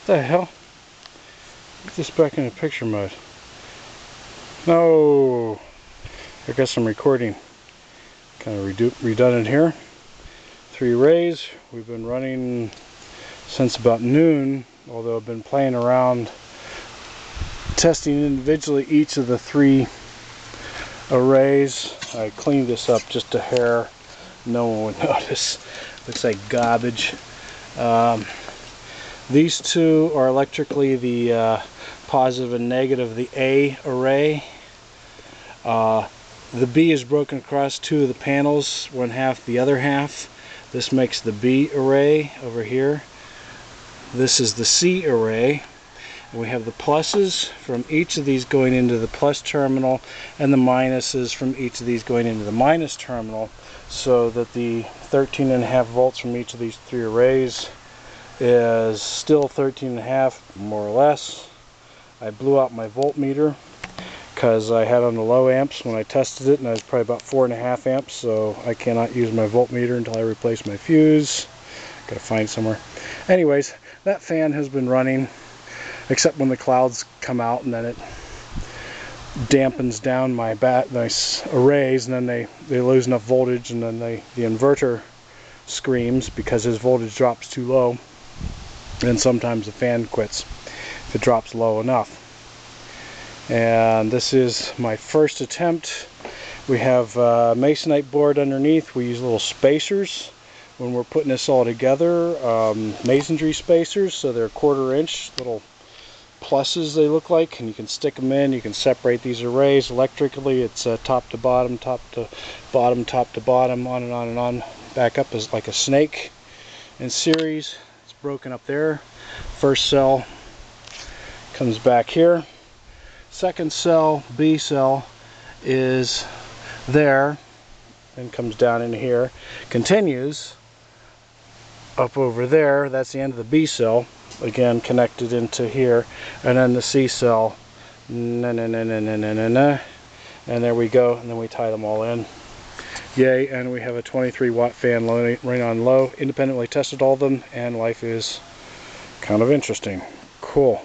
the hell? Get this back into picture mode. No! I guess I'm recording. Kind of redundant here. 3 arrays. We've been running since about noon, although I've been playing around testing individually each of the 3 arrays. I cleaned this up just a hair. No one would notice. Looks like garbage. These 2 are electrically the positive and negative of the A array. The B is broken across 2 of the panels, one half the other half. This makes the B array over here. This is the C array. And we have the pluses from each of these going into the plus terminal and the minuses from each of these going into the minus terminal, so that the 13.5 volts from each of these 3 arrays is still 13.5 more or less. I blew out my voltmeter because I had on the low amps when I tested it, and I was probably about 4.5 amps, so I cannot use my voltmeter until I replace my fuse. Gotta find somewhere. Anyways, that fan has been running, except when the clouds come out, and then it dampens down my arrays, and then they lose enough voltage, and then the inverter screams because his voltage drops too low, and sometimes the fan quits if it drops low enough. And this is my first attempt. We have a masonite board underneath. We use little spacers when we're putting this all together, masonry spacers, so they're 1/4 inch little pluses they look like, and you can stick them in. You can separate these arrays electrically. It's top to bottom, top to bottom, top to bottom, on and on and on, back up as like a snake in series. It's broken up there. First cell comes back here. Second cell, B cell, is there and comes down into here, continues up over there. That's the end of the B cell, again connected into here, and then the C cell, and there we go, and then we tie them all in. Yay. And we have a 23-watt fan running on low. Independently tested all of them, and life is kind of interesting. Cool.